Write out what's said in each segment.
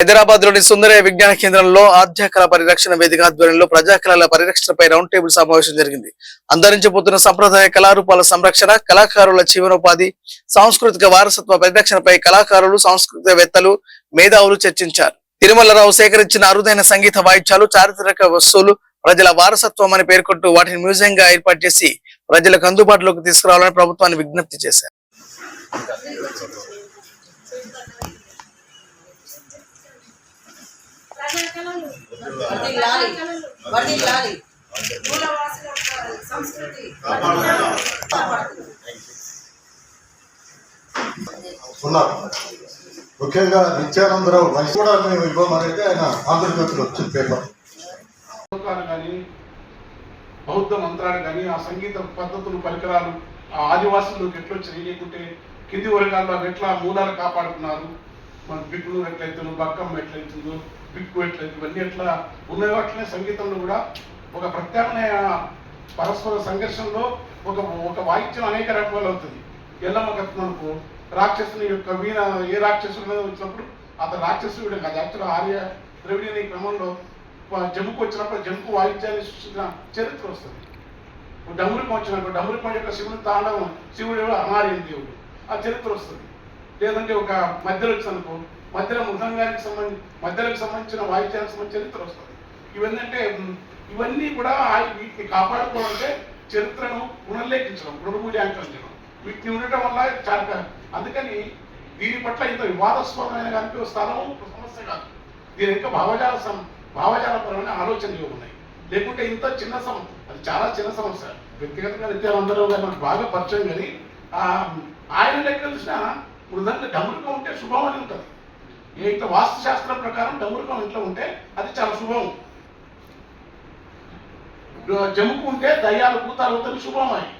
హైదరాబాద్ లోని సుందరయ్య విజ్ఞాన కేంద్రంలో ఆధ్యాకళ పరిరక్షణ వేదిక ఆధ్వర్యంలో ప్రజాకళల పరిరక్షణపై రౌండ్ టేబుల్ సమావేశం జరిగింది. అంతరించిపోతున్న సంప్రదాయ కళారూపాల సంరక్షణ, కళాకారుల జీవనోపాధి, సాంస్కృతిక వారసత్వ పరిరక్షణపై కళాకారులు, సాంస్కృతికవేత్తలు, మేధావులు చర్చించారు. తిరుమలరావు సేకరించిన అరుదైన సంగీత వాయిద్యాలు, చారిత్రక వస్తువులు ప్రజల వారసత్వం అని పేర్కొంటూ వాటిని మ్యూజియంగా ఏర్పాటు చేసి ప్రజలకు అందుబాటులోకి తీసుకురావాలని ప్రభుత్వాన్ని విజ్ఞప్తి చేశారు. ముఖ్యంగా నిత్యానందరావు వయసు కూడా మేము ఇవ్వమనైతే ఆయన ఆంధ్రజ్యోతిలో వచ్చిన పేపర్ కానీ బౌద్ధ మంత్రాలు కానీ ఆ సంగీత పద్ధతులు పరికరాలు ఆ ఆదివాసులకు ఎట్లా వచ్చి లేకుంటే కింది వర్గాల్లో ఎట్లా మూలాలు కాపాడుతున్నారు, మన బిక్కులు ఎట్లయితుందో, బక్కమ్మ ఎట్లయితుందో, బిక్కు ఎట్లయితుంది, ఇవన్నీ ఎట్లా ఉన్న వాటినే సంగీతంలో కూడా ఒక ప్రత్యామ్నాయ పరస్పర సంఘర్షణలో ఒక వాయిద్యం అనేక రకాలు అవుతుంది. ఎల్లమ్మ కథనకు రాక్షసుని యొక్క వీణ ఏ రాక్షసుడి మీద వచ్చినప్పుడు అతను రాక్షసుడు కాదు, యాక్చువల్ ఆర్య ద్రవిడియన్ ఈ క్రమంలో జమ్ముకు వచ్చినప్పుడు జమ్ముకు వాయిద్యాన్ని సృష్టించిన చరిత్ర వస్తుంది. డమురుకం వచ్చినప్పుడు డమురుకం యొక్క శివుని తాండవం, శివుడు అనార్యన్ దేవుడు, ఆ చరిత్ర వస్తుంది. లేదంటే ఒక మధ్యలో వచ్చిననుకో మధ్యలో మధ్యలకు సంబంధించిన వాయిద్యానికి సంబంధించిన చరిత్ర వస్తుంది. ఇవన్నీ కూడా వీటిని కాపాడుకోవాలంటే చరిత్రను పునర్లేఖించడం, పునర్మూల్యాంకరించడం, వీటిని ఉండటం వల్ల చాలా. అందుకని దీని పట్ల ఇంత వివాదాస్పదమైన కానీ స్థలం సమస్య కాదు. దీని యొక్క భావజాలపరమైన ఆలోచనలు ఉన్నాయి. లేకుంటే ఇంత చిన్న అది చాలా చిన్న సమస్య. వ్యక్తిగతంగా నిత్యానందరూ మనకు బాగా పరిచయం, కానీ ఆయన లెక్క చూసిన మృదంగ డమురుకం ఉంటే శుభం అని ఉంటుంది. ఇంత వాస్తు శాస్త్రం ప్రకారం డమురుకం ఇంట్లో ఉంటే అది చాలా శుభం. జముకు ఉంటే దయ్యాలు భూతాలు అవుతుంది శుభం అని.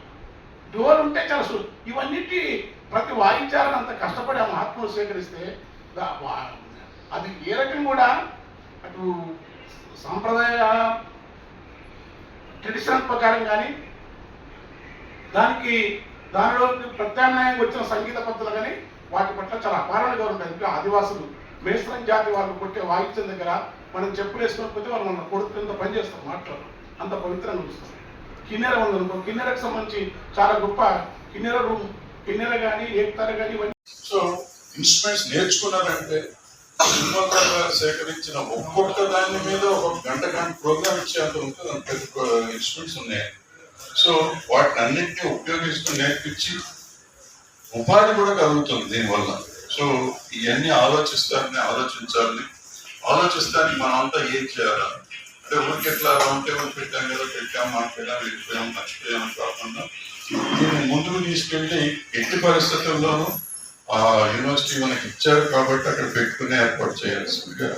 డోర్ ఉంటే చాలా శుభం. ఇవన్నిటి ప్రతి వాయిద్యాలను అంత కష్టపడి ఆ మహాత్ములు స్వీకరిస్తే అది ఏ రకం కూడా అటు సాంప్రదాయ ట్రెడిషనల్ ప్రకారం కానీ దానిలో ప్రత్యామ్నాయంగా వచ్చిన సంగీత పద్ధతులు కానీ వాటి పట్ల చాలా అపారంగా ఉంటాయి. ఇంకా ఆదివాసులు మేస్త్రం జాతి వాళ్ళు కొట్టే వాయిద్యం దగ్గర మనం చెప్పులు వేసుకోకపోతే వాళ్ళు మన కొడుకులంత పనిచేస్తాం, మాట్లాడు అంత పవిత్రంగా చూస్తాం. కిన్నెర ఉందనుకో, కిన్నెరకు సంబంధించి చాలా గొప్ప కిన్నెర కానీ ఏకతార కానీ ఇవన్నీ. సో ఇన్స్ట్రుమెంట్స్ నేర్చుకున్నారంటే సేకరించిన ఒక్కొక్క దాని మీద ఒక గంట ప్రోగ్రామ్ ఇచ్చేంత ఉంటుంది. అంత ఇన్స్ట్రుమెంట్స్ ఉన్నాయి. సో వాటిని అన్నింటినీ ఉపయోగిస్తూ నేర్పించి ఉపాధి కూడా కలుగుతుంది దీనివల్ల. సో ఇవన్నీ ఆలోచిస్తానికి మనమంతా ఏం చేయాలా అంటే ఊరికి ఎట్లా రౌండ్ టేబుల్ పెట్టాం మాట్లాడాం, వెళ్ళిపోయాం, మర్చిపోయాం కాకుండా దీన్ని ముందుకు తీసుకెళ్ళి ఎట్టి పరిస్థితుల్లోనూ ఆ యూనివర్సిటీ మనకి ఇచ్చారు కాబట్టి అక్కడ పెట్టుకునే ఏర్పాటు చేయాల్సిందిగా